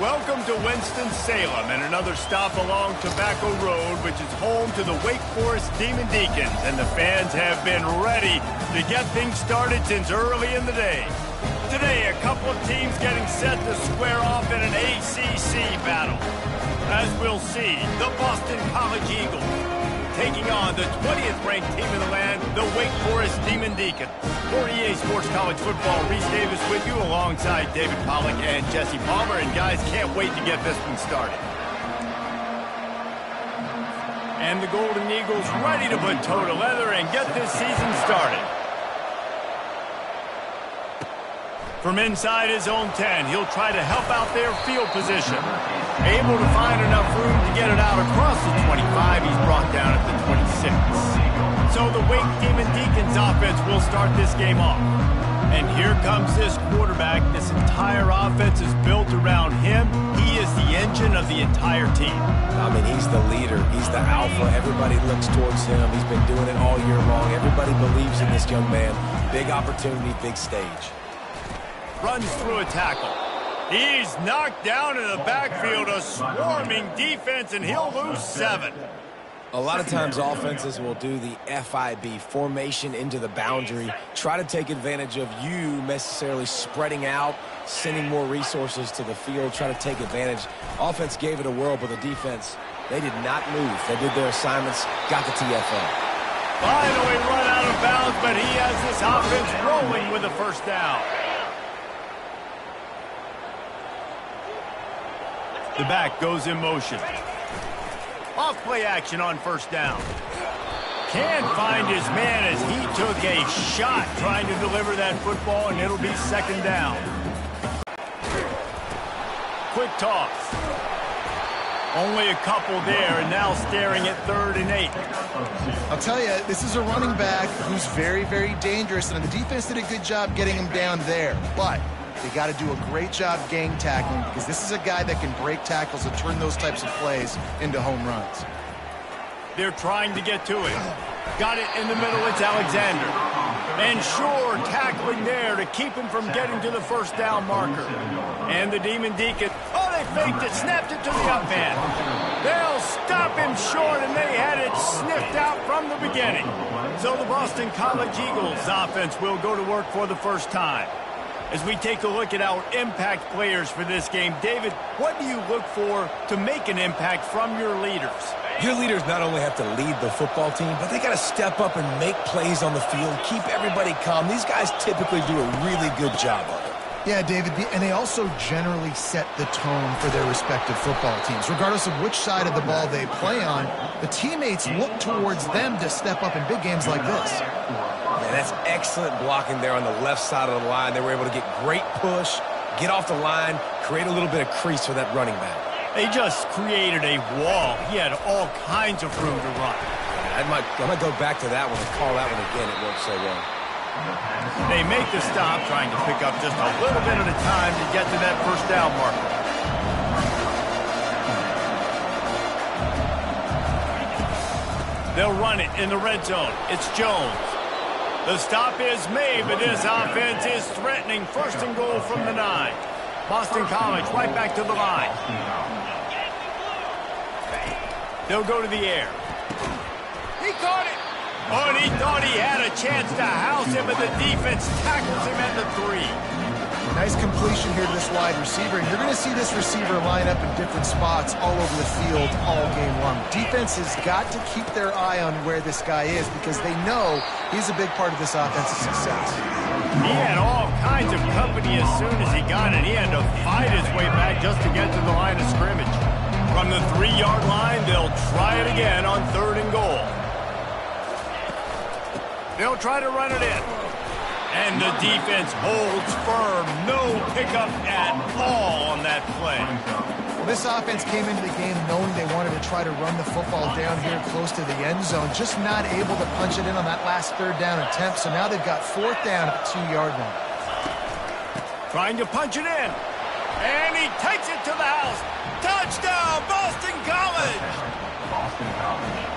Welcome to Winston-Salem and another stop along Tobacco Road, which is home to the Wake Forest Demon Deacons, and the fans have been ready to get things started since early in the day. Today, a couple of teams getting set to square off in an ACC battle. As we'll see, the Boston College Eagles taking on the 20th ranked team in the land, the Wake Forest Demon Deacons. For EA Sports College Football, Reese Davis with you alongside David Pollack and Jesse Palmer. And guys, can't wait to get this one started. And the Golden Eagles ready to put toe to leather and get this season started. From inside his own 10, he'll try to help out their field position. Able to find enough room to get it out across the 25. He's brought down at the 26. So the Wake Demon Deacons offense will start this game off. And here comes this quarterback. This entire offense is built around him. He is the engine of the entire team. I mean, he's the leader. He's the alpha. Everybody looks towards him. He's been doing it all year long. Everybody believes in this young man. Big opportunity, big stage. Runs through a tackle. He's knocked down in the backfield, a swarming defense, and he'll lose 7. A lot of times offenses will do the FIB, formation into the boundary, try to take advantage of you necessarily spreading out, sending more resources to the field, try to take advantage. Offense gave it a whirl, but the defense, they did not move. They did their assignments, got the TFL. Finally run out of bounds, but he has this offense rolling with a first down. The back goes in motion. Off play action on first down. Can't find his man as he took a shot trying to deliver that football, and it'll be second down. Quick toss. Only a couple there, and now staring at 3rd and 8. I'll tell you, this is a running back who's very, very dangerous, and the defense did a good job getting him down there. But they got to do a great job gang tackling, because this is a guy that can break tackles and turn those types of plays into home runs. They're trying to get to it. Got it in the middle, it's Alexander. And sure, tackling there to keep him from getting to the first down marker. And the Demon Deacon, oh, they faked it, snapped it to the up man. They'll stop him short, and they had it sniffed out from the beginning. So the Boston College Eagles offense will go to work for the first time. As we take a look at our impact players for this game, David, what do you look for to make an impact from your leaders? Your leaders not only have to lead the football team, but they got to step up and make plays on the field, keep everybody calm. These guys typically do a really good job of it. Yeah, David, and they also generally set the tone for their respective football teams. Regardless of which side of the ball they play on, the teammates look towards them to step up in big games like this. Man, that's excellent blocking there on the left side of the line. They were able to get great push, get off the line, create a little bit of crease for that running back. They just created a wall. He had all kinds of room to run. I might go back to that one and call that one again. It worked so well. They make the stop, trying to pick up just a little bit at a time to get to that first down marker. They'll run it in the red zone. It's Jones. The stop is made, but this offense is threatening. First and goal from the 9. Boston College right back to the line. They'll go to the air. He caught it. Oh, and he thought he had a chance to house him, but the defense tackles him at the 3. Nice completion here to this wide receiver, and you're going to see this receiver line up in different spots all over the field all game long. Defense has got to keep their eye on where this guy is, because they know he's a big part of this offensive success. He had all kinds of company as soon as he got it. He had to fight his way back just to get to the line of scrimmage. From the 3-yard line, they'll try it again on 3rd and goal. They'll try to run it in. And the defense holds firm. No pickup at all on that play. Well, this offense came into the game knowing they wanted to try to run the football down here close to the end zone. Just not able to punch it in on that last 3rd down attempt. So now they've got 4th down at the 2-yard line. Trying to punch it in. And he takes it to the house. Touchdown, Boston College!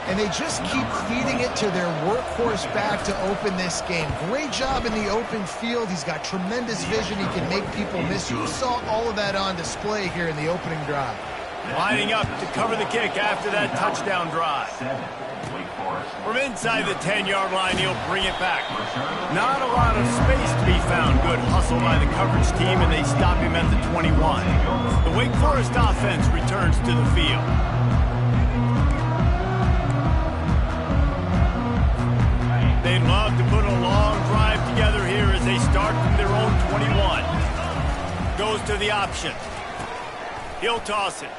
And they just keep feeding it to their workhorse back to open this game. Great job in the open field. He's got tremendous vision. He can make people miss. You saw all of that on display here in the opening drive. Lining up to cover the kick after that touchdown drive. From inside the 10-yard line, he'll bring it back. Not a lot of space to be found. Good hustle by the coverage team, and they stop him at the 21. The Wake Forest offense returns to the field. They'd love to put a long drive together here as they start from their own 21. Goes to the option. He'll toss it.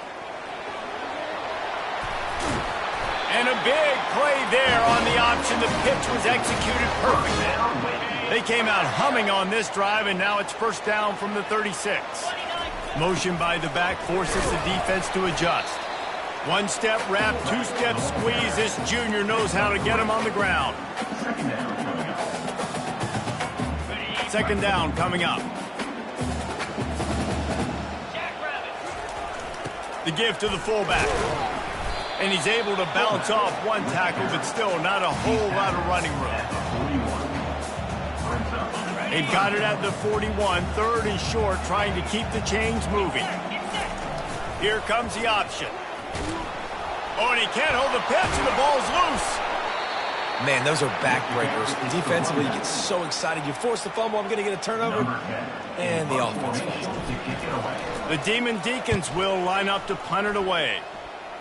And a big play there on the option. The pitch was executed perfectly. They came out humming on this drive, and now it's first down from the 36. Motion by the back forces the defense to adjust. One-step wrap, two-step squeeze. This junior knows how to get him on the ground. Second down coming up. The give to the fullback. And he's able to bounce off one tackle, but still not a whole lot of running room. They've got it at the 41, third and short, trying to keep the chains moving. Here comes the option. Oh, and he can't hold the pitch, and the ball's loose. Man, those are backbreakers. Defensively, you get so excited. You force the fumble, I'm going to get a turnover, and the offense falls. The Demon Deacons will line up to punt it away.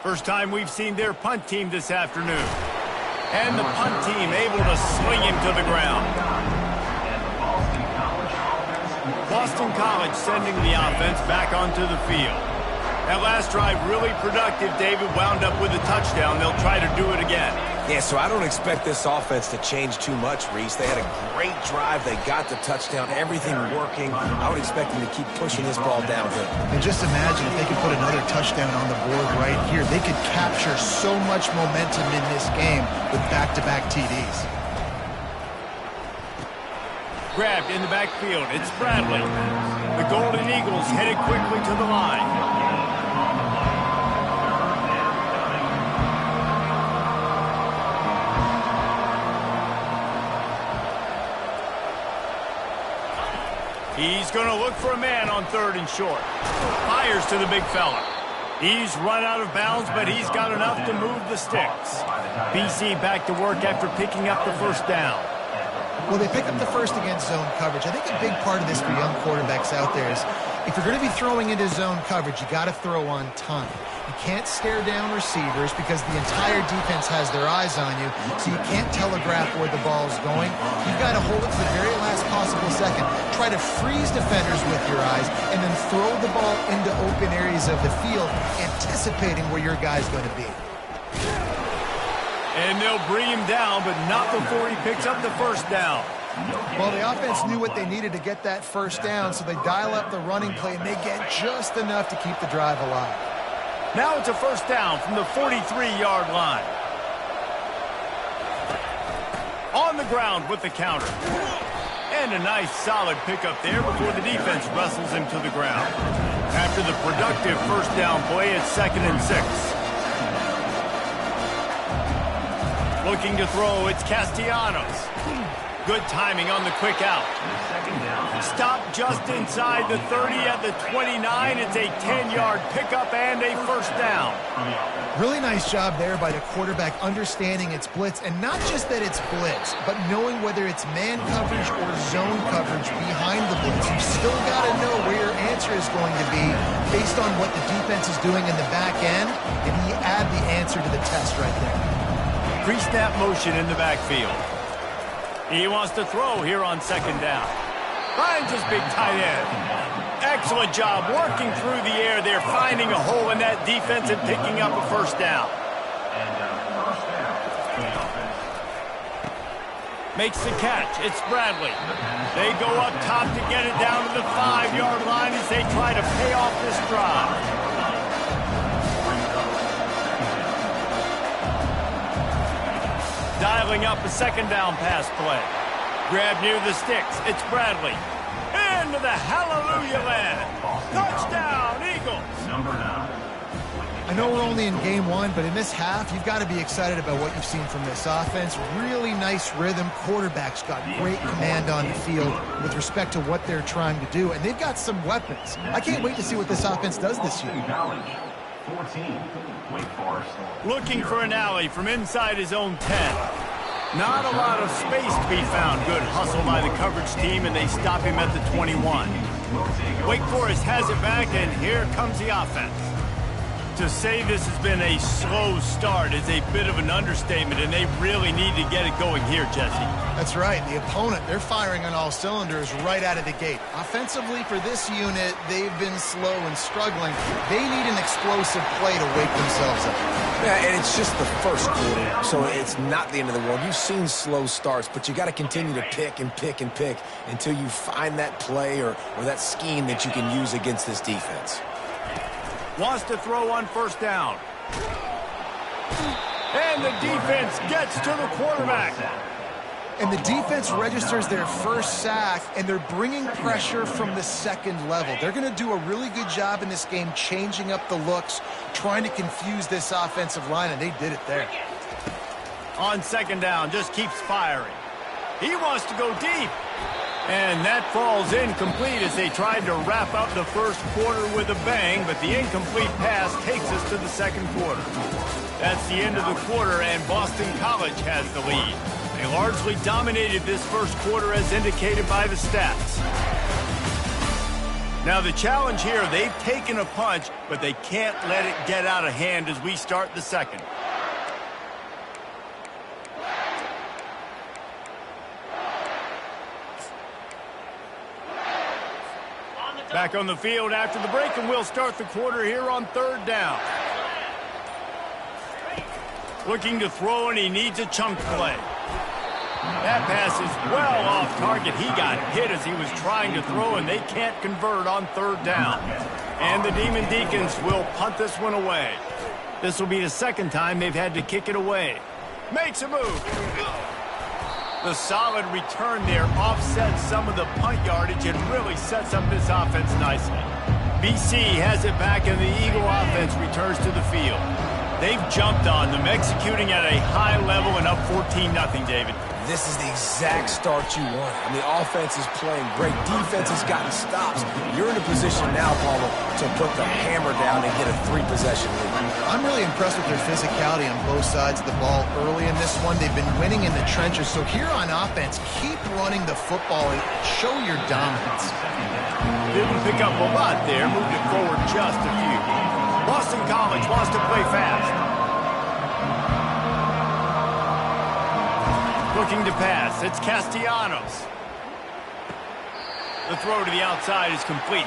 First time we've seen their punt team this afternoon. And the punt team able to swing him to the ground. Boston College sending the offense back onto the field. That last drive really productive. David wound up with a touchdown. They'll try to do it again. Yeah, so I don't expect this offense to change too much, Reese. They had a great drive. They got the touchdown, everything working. I would expect them to keep pushing this ball downhill. And just imagine if they could put another touchdown on the board right here. They could capture so much momentum in this game with back-to-back TDs. Grabbed in the backfield. It's Bradley. The Golden Eagles headed quickly to the line. He's going to look for a man on third and short. Fires to the big fella. He's run out of bounds, but he's got enough to move the sticks. BC back to work after picking up the first down. Well, they pick up the first against zone coverage. I think a big part of this for young quarterbacks out there is if you're going to be throwing into zone coverage, you got to throw on time. You can't stare down receivers because the entire defense has their eyes on you, so you can't telegraph where the ball's going. You've got to hold it to the very last possible second. Try to freeze defenders with your eyes, and then throw the ball into open areas of the field, anticipating where your guy's going to be. And they'll bring him down, but not before he picks up the first down. Well, the offense knew what they needed to get that first down, so they dial up the running play, and they get just enough to keep the drive alive. Now it's a first down from the 43-yard line. On the ground with the counter. And a nice solid pickup there before the defense wrestles him to the ground. After the productive first down play, it's 2nd and 6. Looking to throw, it's Castellanos. Good timing on the quick out. Stop just inside the 30 at the 29. It's a 10-yard pickup and a first down. Really nice job there by the quarterback understanding it's blitz, and not just that it's blitz, but knowing whether it's man coverage or zone coverage behind the blitz. You've still got to know where your answer is going to be based on what the defense is doing in the back end, and he add the answer to the test right there. Pre-snap motion in the backfield. He wants to throw here on 2nd down. Finds his big tight end. Excellent job working through the air. They're finding a hole in that defense and picking up a first down. Makes the catch. It's Bradley. They go up top to get it down to the 5-yard line as they try to pay off this drive. Dialing up a 2nd down pass play. Grab near the sticks. It's Bradley. Into the hallelujah land. Touchdown, Eagles. I know we're only in game one, but in this half, you've got to be excited about what you've seen from this offense. Really nice rhythm. Quarterback's got great command on the field with respect to what they're trying to do, and they've got some weapons. I can't wait to see what this offense does this year. 14, Wake Forest. Looking for an alley from inside his own 10. Not a lot of space to be found. Good hustle by the coverage team, and they stop him at the 21. Wake Forest has it back, and here comes the offense. To say this has been a slow start is a bit of an understatement, and they really need to get it going here, Jesse. That's right. The opponent, they're firing on all cylinders right out of the gate. Offensively, for this unit, they've been slow and struggling. They need an explosive play to wake themselves up. Yeah, and it's just the first quarter, so it's not the end of the world. You've seen slow starts, but you got to continue to pick and pick and pick until you find that play or that scheme that you can use against this defense. Wants to throw on first down. And the defense gets to the quarterback. And the defense registers their first sack, and they're bringing pressure from the second level. They're going to do a really good job in this game changing up the looks, trying to confuse this offensive line, and they did it there. On second down, just keeps firing. He wants to go deep. And that falls incomplete as they tried to wrap up the first quarter with a bang, but the incomplete pass takes us to the second quarter. That's the end of the quarter, and Boston College has the lead. They largely dominated this first quarter as indicated by the stats. Now the challenge here, they've taken a punch, but they can't let it get out of hand as we start the second. Back on the field after the break, and we'll start the quarter here on third down. Looking to throw, and he needs a chunk play. That pass is well off target. He got hit as he was trying to throw, and they can't convert on third down. And the Demon Deacons will punt this one away. This will be the second time they've had to kick it away. Makes a move. The solid return there offsets some of the punt yardage and really sets up this offense nicely. BC has it back, and the Eagle offense returns to the field. They've jumped on them, executing at a high level and up 14-0, David. This is the exact start you want. I mean, offense is playing great. Defense has gotten stops. You're in a position now, Palmer, to put the hammer down and get a 3-possession lead. I'm really impressed with their physicality on both sides of the ball early in this one. They've been winning in the trenches. So here on offense, keep running the football and show your dominance. Didn't pick up a lot there. Moved it forward just a few. Boston College wants to play fast. Looking to pass. It's Castellanos. The throw to the outside is complete.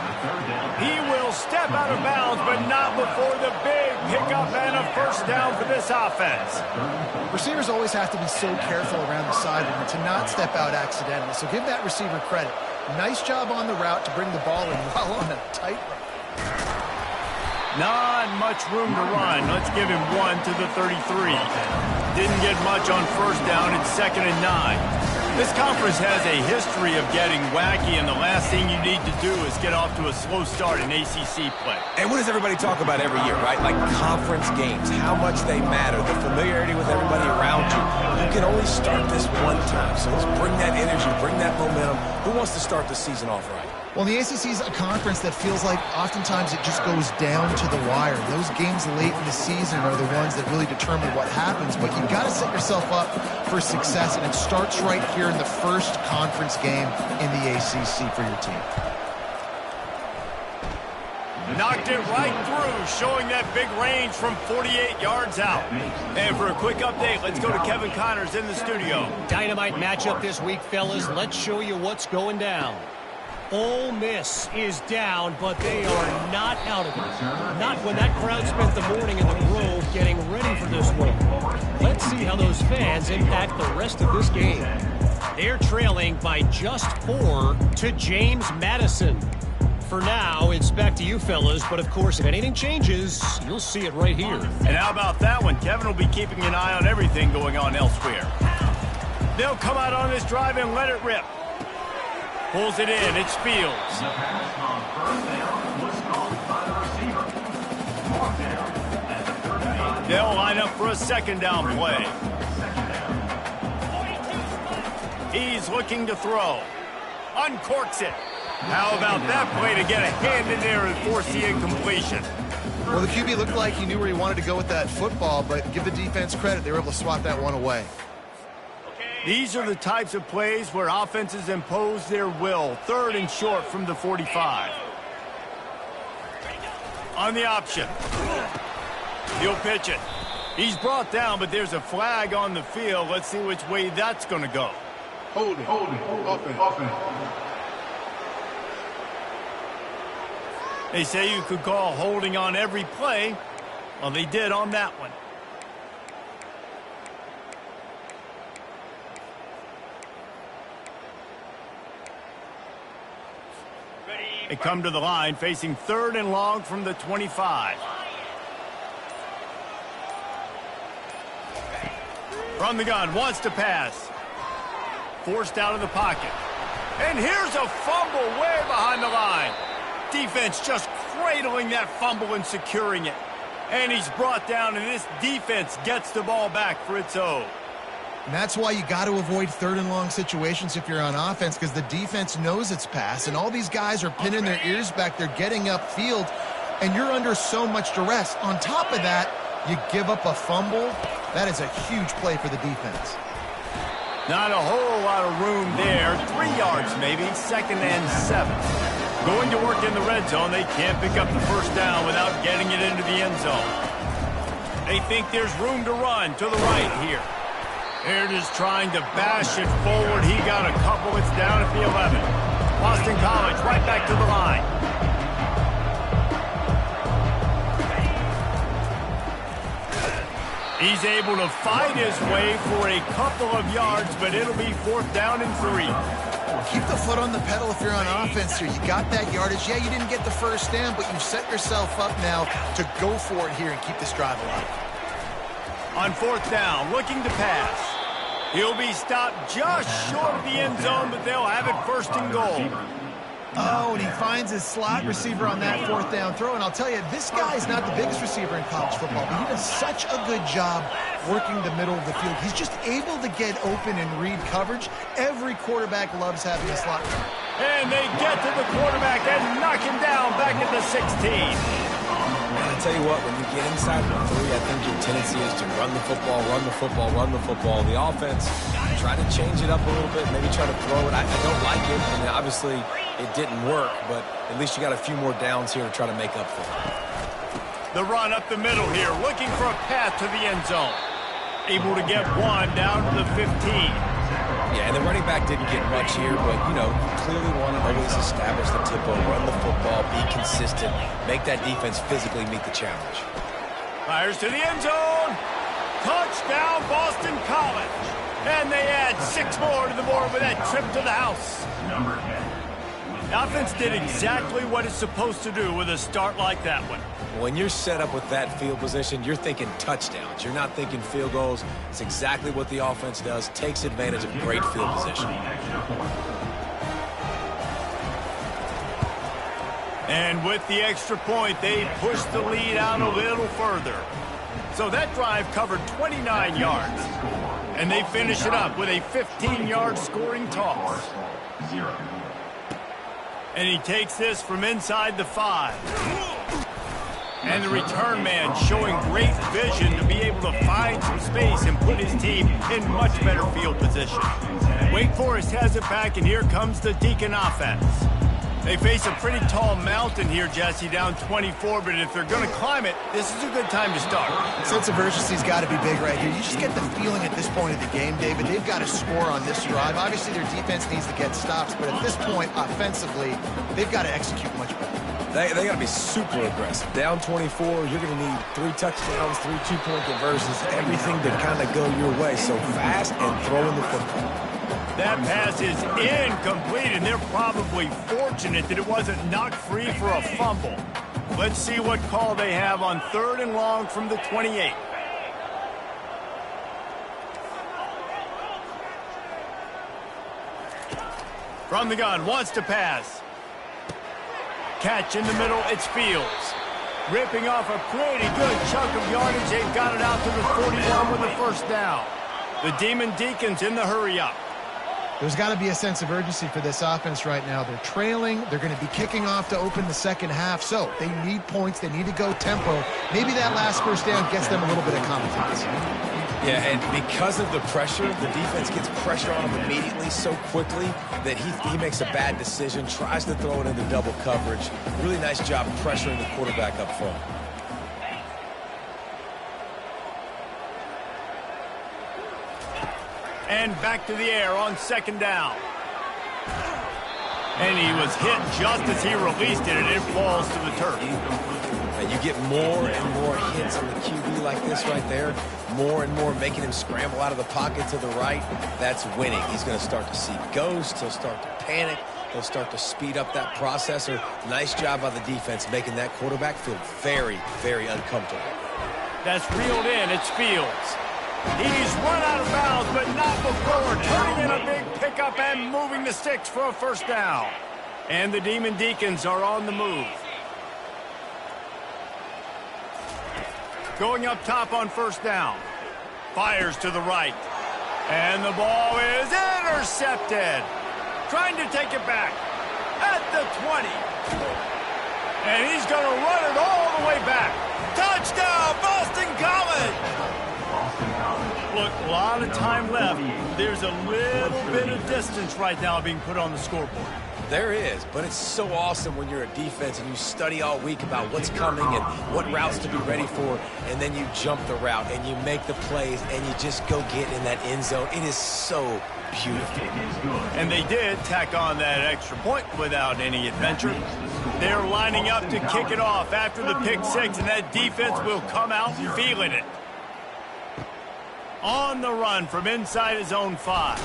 He will step out of bounds, but not before the big pickup and a first down for this offense. Receivers always have to be so careful around the sideline to not step out accidentally. So give that receiver credit. Nice job on the route to bring the ball in while on a tight route. Not much room to run. Let's give him one to the 33. Didn't get much on first down. It's 2nd and 9. This conference has a history of getting wacky, and the last thing you need to do is get off to a slow start in ACC play. And what does everybody talk about every year, right? Like conference games, how much they matter, the familiarity with everybody around you. You can only start this one time, so let's bring that energy, bring that momentum. Who wants to start the season off right? Well, the ACC is a conference that feels like oftentimes it just goes down to the wire. Those games late in the season are the ones that really determine what happens, but you've got to set yourself up for success, and it starts right here in the first conference game in the ACC for your team. Knocked it right through, showing that big range from 48 yards out. And for a quick update, let's go to Kevin Connors in the studio. Dynamite matchup this week, fellas. Let's show you what's going down. Ole Miss is down, but they are not out of it. Not when that crowd spent the morning in the Grove getting ready for this one. Let's see how those fans impact the rest of this game. They're trailing by just 4 to James Madison. For now, it's back to you fellas, but of course, if anything changes, you'll see it right here. And how about that one? Kevin will be keeping an eye on everything going on elsewhere. They'll come out on this drive and let it rip. Pulls it in. It's Fields. They'll line up for a second down play. He's looking to throw. Uncorks it. How about that play to get a hand in there and force the incompletion? Well, the QB looked like he knew where he wanted to go with that football, but give the defense credit. They were able to swat that one away. These are the types of plays where offenses impose their will. 3rd and short from the 45. On the option. He'll pitch it. He's brought down, but there's a flag on the field. Let's see which way that's going to go. Holding. Offense. They say you could call holding on every play. Well, they did on that one. They come to the line facing 3rd and long from the 25. From the gun, wants to pass. Forced out of the pocket. And here's a fumble way behind the line. Defense just cradling that fumble and securing it. And he's brought down, and this defense gets the ball back for its own. And that's why you got to avoid 3rd and long situations if you're on offense, because the defense knows it's pass, and all these guys are pinning their ears back. They're getting upfield, and you're under so much duress. On top of that, you give up a fumble. That is a huge play for the defense. Not a whole lot of room there. 3 yards maybe, 2nd and 7. Going to work in the red zone. They can't pick up the first down without getting it into the end zone. They think there's room to run to the right here. Here it is trying to bash it forward. He got a couple. It's down at the 11. Boston College right back to the line. He's able to fight his way for a couple of yards, but it'll be 4th down and 3. Keep the foot on the pedal if you're on offense here. You got that yardage. Yeah, you didn't get the first down, but you've set yourself up now to go for it here and keep this drive alive. On 4th down, looking to pass. He'll be stopped just short of the end zone, but they'll have it 1st and goal. Oh, and he finds his slot receiver on that 4th down throw. And I'll tell you, this guy is not the biggest receiver in college football, but he does such a good job working the middle of the field. He's just able to get open and read coverage. Every quarterback loves having a slot. And they get to the quarterback and knock him down back at the 16. And I tell you what, when you get inside the 3, I think your tendency is to run the football. The offense, try to change it up a little bit, maybe try to throw it. I don't like it, and obviously it didn't work, but at least you got a few more downs here to try to make up for it. The run up the middle here, looking for a path to the end zone. Able to get one down to the 15. Yeah, and the running back didn't get much here, but, you know, you clearly want to always establish the tempo, run the football, be consistent, make that defense physically meet the challenge. Fires to the end zone. Touchdown, Boston College. And they add 6 more to the board with that trip to the house. Number 10. The offense did exactly what it's supposed to do with a start like that one. When you're set up with that field position, you're thinking touchdowns. You're not thinking field goals. It's exactly what the offense does, takes advantage of great field position. And with the extra point, they push the lead out a little further. So that drive covered 29 yards. And they finish it up with a 15-yard scoring toss. 0. And he takes this from inside the 5. And the return man showing great vision to be able to find some space and put his team in much better field position. Wake Forest has it back, and here comes the Deacon offense. They face a pretty tall mountain here, Jesse, down 24, but if they're going to climb it, this is a good time to start. Sense of urgency's got to be big right here. You just get the feeling at this point of the game, David, they've got to score on this drive. Obviously, their defense needs to get stops, but at this point, offensively, they've got to execute much better. They got to be super aggressive. Down 24, you're going to need 3 touchdowns, 3 two-point conversions, everything to kind of go your way. So fast and throwing the football. That pass is incomplete, and they're probably fortunate that it wasn't knocked free for a fumble. Let's see what call they have on 3rd and long from the 28. From the gun, wants to pass. Catch in the middle, it's Fields. Ripping off a pretty good chunk of yardage. They've got it out to the 41 with a first down. The Demon Deacons in the hurry-up. There's got to be a sense of urgency for this offense right now. They're trailing. They're going to be kicking off to open the second half. So they need points. They need to go tempo. Maybe that last first down gets them a little bit of confidence. Yeah, and because of the pressure, the defense gets pressure on him immediately so quickly that he makes a bad decision, tries to throw it into double coverage. Really nice job pressuring the quarterback up front. And back to the air on second down. And he was hit just as he released it, and it falls to the turf. You get more and more hits on the QB like this right there, more and more making him scramble out of the pocket to the right. That's winning. He's going to start to see ghosts. He'll start to panic. He'll start to speed up that processor. Nice job by the defense making that quarterback feel very, very uncomfortable. That's reeled in. It's Fields. He's run out of bounds, but not before turning in a big pickup and moving the sticks for a first down. And the Demon Deacons are on the move. Going up top on first down. Fires to the right. And the ball is intercepted. Trying to take it back at the 20. And he's going to run it all the way back. Touchdown, Boston College! Look, a lot of time left. There's a little bit of distance right now being put on the scoreboard. There is, but it's so awesome when you're a defense and you study all week about what's coming and what routes to be ready for, and then you jump the route and you make the plays and you just go get in that end zone. It is so beautiful. And they did tack on that extra point without any adventure. They're lining up to kick it off after the pick six, and that defense will come out feeling it. On the run from inside his own 5.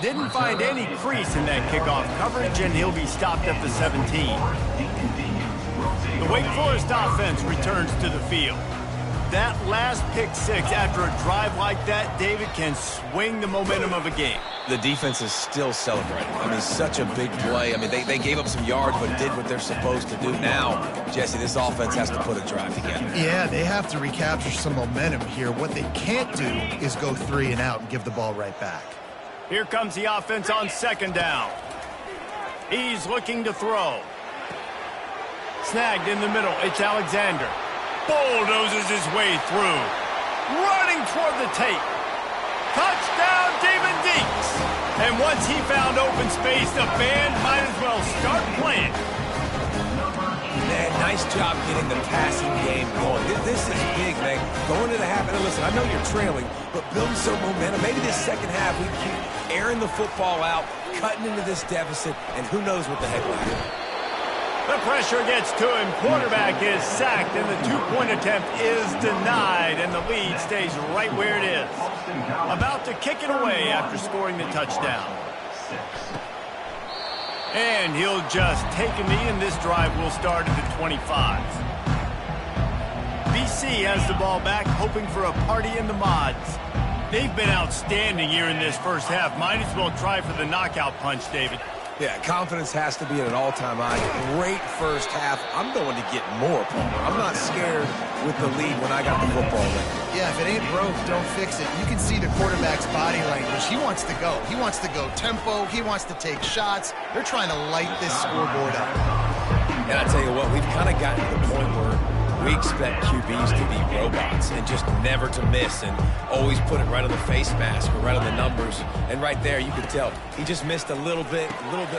Didn't find any crease in that kickoff coverage, and he'll be stopped at the 17. The Wake Forest offense returns to the field. That last pick six after a drive like that, David, can swing the momentum of a game. The defense is still celebrating. I mean, such a big play. I mean, they gave up some yards, but did what they're supposed to do. Now, Jesse, this offense has to put a drive together. Yeah, they have to recapture some momentum here. What they can't do is go 3 and out and give the ball right back. Here comes the offense on second down. He's looking to throw. Snagged in the middle. It's Alexander. Bulldozes his way through. Running toward the tape. Touchdown, Demon Deeks. And once he found open space, the band might as well start playing. Man, nice job getting the passing game going. This is big, man. Going to the half. And listen, I know you're trailing, but building some momentum. Maybe this second half we keep airing the football out, cutting into this deficit, and who knows what the heck will happen. The pressure gets to him. Quarterback is sacked, and the two-point attempt is denied, and the lead stays right where it is. About to kick it away after scoring the touchdown. And he'll just take a knee, and this drive will start at the 25. BC has the ball back, hoping for a party in the mods. They've been outstanding here in this first half. Might as well try for the knockout punch, David. Yeah, confidence has to be at an all-time high. Great first half. I'm going to get more, Palmer. I'm not scared with the lead when I got the football ready. Yeah, if it ain't broke, don't fix it. You can see the quarterback's body language. He wants to go. He wants to go tempo. He wants to take shots. They're trying to light this scoreboard up. And I tell you what, we've kind of gotten to the point where we expect QBs to be robots and just never to miss and always put it right on the face mask or right on the numbers. And right there, you can tell he just missed a little bit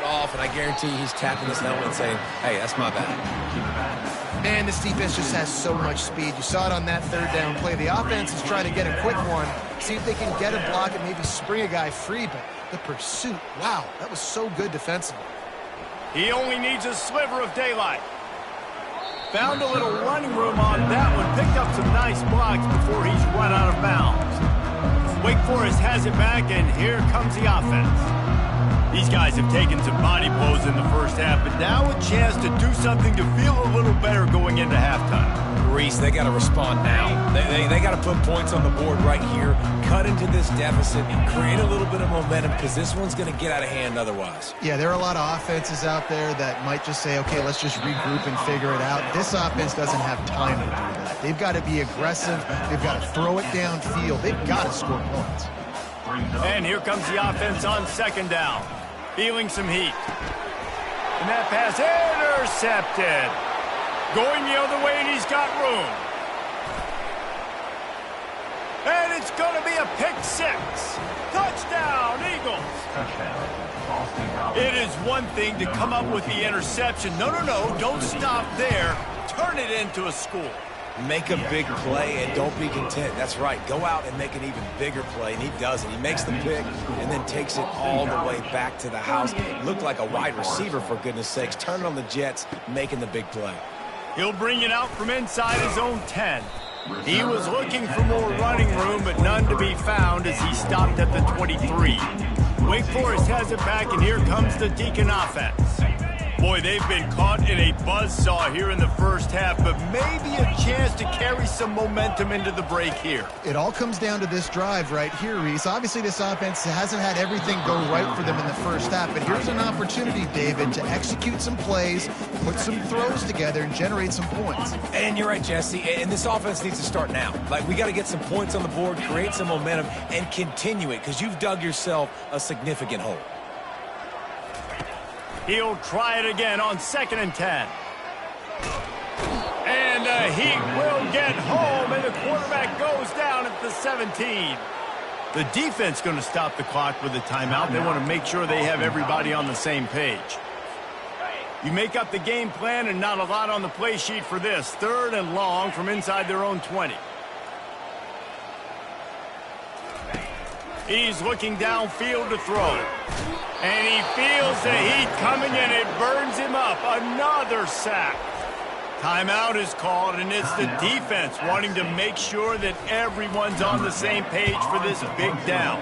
off, and I guarantee he's tapping his helmet and saying, hey, that's my bad. Man, this defense just has so much speed. You saw it on that third down play. The offense is trying to get a quick one, see if they can get a block and maybe spring a guy free, but the pursuit, wow, that was so good defensively. He only needs a sliver of daylight. Found a little running room on that one. Picked up some nice blocks before he's run out of bounds. Wake Forest has it back, and here comes the offense. These guys have taken some body blows in the first half, but now a chance to do something to feel a little better going into halftime. Reese, they got to respond now. They got to put points on the board right here, cut into this deficit, and create a little bit of momentum because this one's going to get out of hand otherwise. Yeah, there are a lot of offenses out there that might just say, okay, let's just regroup and figure it out. This offense doesn't have time to do that. They've got to be aggressive. They've got to throw it downfield. They've got to score points. And here comes the offense on second down. Feeling some heat. And that pass intercepted. Going the other way, and he's got room. And it's going to be a pick six. Touchdown, Eagles. It is one thing to come up with the interception. No, don't stop there. Turn it into a score. Make a big play and don't be content. That's right. Go out and make an even bigger play, and he does it. He makes the pick and then takes it all the way back to the house. Looked like a wide receiver, for goodness sakes. Turning on the Jets, making the big play. He'll bring it out from inside his own 10. He was looking for more running room, but none to be found as he stopped at the 23. Wake Forest has it back, and here comes the Deacon offense. Boy, they've been caught in a buzzsaw here in the first half, but maybe a chance to carry some momentum into the break here. It all comes down to this drive right here, Reese. Obviously, this offense hasn't had everything go right for them in the first half, but here's an opportunity, David, to execute some plays, put some throws together, and generate some points. And you're right, Jesse, and this offense needs to start now. Like, we got to get some points on the board, create some momentum, and continue it, because you've dug yourself a significant hole. He'll try it again on 2nd and 10. And he will get home, and the quarterback goes down at the 17. The defense going to stop the clock with a timeout. They want to make sure they have everybody on the same page. You make up the game plan, and not a lot on the play sheet for this. 3rd and long from inside their own 20. He's looking downfield to throw. And he feels the heat coming, and it burns him up. Another sack. Timeout is called, and it's the defense wanting to make sure that everyone's on the same page for this big down.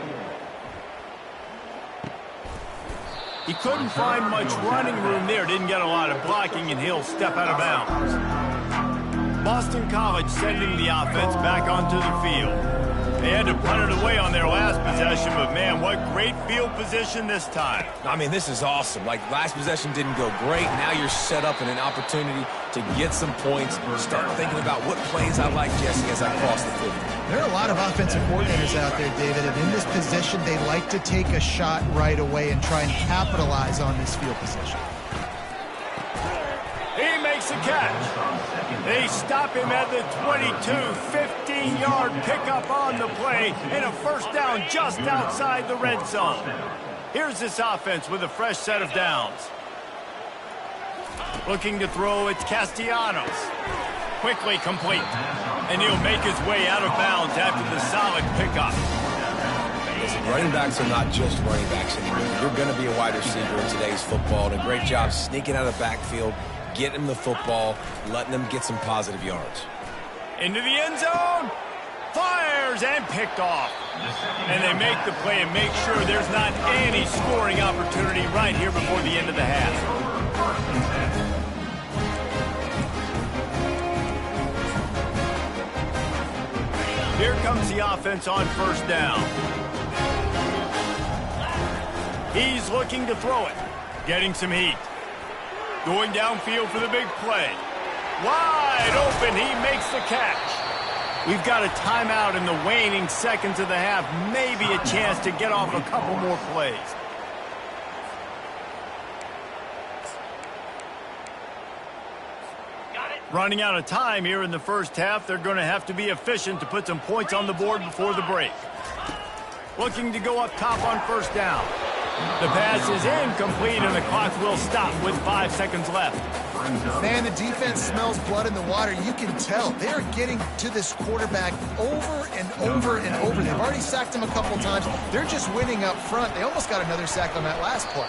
He couldn't find much running room there. Didn't get a lot of blocking, and he'll step out of bounds. Boston College sending the offense back onto the field. They had to punt it away on their last possession, but, man, what great field position this time. I mean, this is awesome. Like, last possession didn't go great. Now you're set up in an opportunity to get some points. Start thinking about what plays I like, Jesse, as I cross the field. There are a lot of offensive coordinators out there, David, and in this position, they like to take a shot right away and try and capitalize on this field position. He makes a catch. They stop him at the 22, 15-yard pickup on the play, and a first down just outside the red zone. Here's this offense with a fresh set of downs. Looking to throw, it's Castellanos. Quickly complete. And he'll make his way out of bounds after the solid pickup. Listen, running backs are not just running backs anymore. You're going to be a wide receiver in today's football, and a great job sneaking out of the backfield, getting them the football, letting them get some positive yards. Into the end zone. Fires and picked off. And they make the play and make sure there's not any scoring opportunity right here before the end of the half. Here comes the offense on first down. He's looking to throw it. Getting some heat. Going downfield for the big play. Wide open. He makes the catch. We've got a timeout in the waning seconds of the half. Maybe a chance to get off a couple more plays. Running out of time here in the first half. They're going to have to be efficient to put some points on the board before the break. Looking to go up top on first down. The pass is incomplete, and the clock will stop with 5 seconds left. Man, the defense smells blood in the water. You can tell. They're getting to this quarterback over and over and over. They've already sacked him a couple times. They're just winning up front. They almost got another sack on that last play.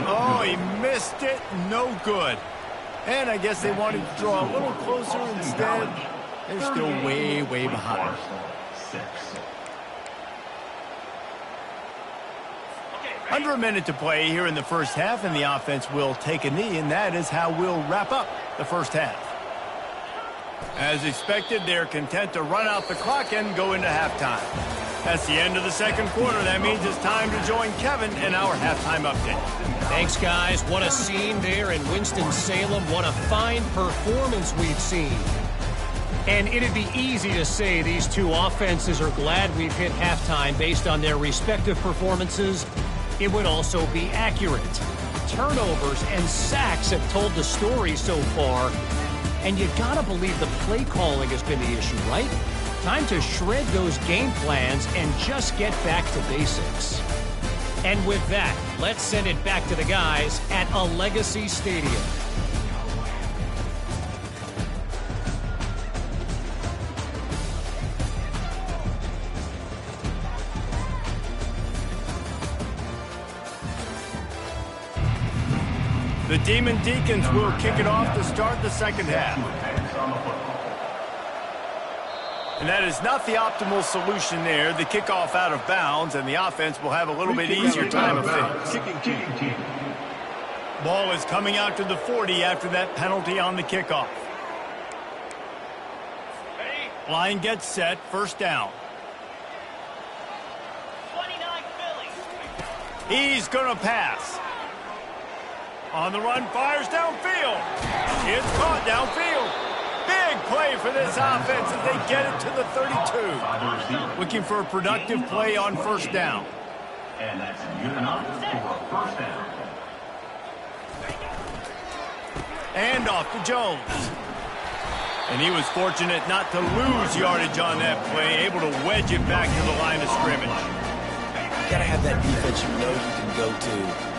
Oh, he missed it. No good. And I guess they wanted to draw a little closer instead. They're still way, way behind. Under a minute to play here in the first half, and the offense will take a knee, and that is how we'll wrap up the first half. As expected, they're content to run out the clock and go into halftime. That's the end of the second quarter. That means it's time to join Kevin in our halftime update. Thanks, guys. What a scene there in Winston-Salem. What a fine performance we've seen. And it'd be easy to say these two offenses are glad we've hit halftime based on their respective performances. It would also be accurate. Turnovers and sacks have told the story so far. And you gotta believe the play calling has been the issue, right? Time to shred those game plans and just get back to basics. And with that, let's send it back to the guys at Allegacy Stadium. The Demon Deacons will kick it off to start the second half. And that is not the optimal solution there. The kickoff out of bounds, and the offense will have a little bit easier time of things. Ball is coming out to the 40 after that penalty on the kickoff. Line gets set, first down. 29 Philly. He's going to pass. On the run, fires downfield. It's caught downfield. Big play for this offense as they get it to the 32. Looking for a productive play on first down. And that's good enough for a first down. And off to Jones. And he was fortunate not to lose yardage on that play, able to wedge it back to the line of scrimmage. You got to have that defense you know you can go to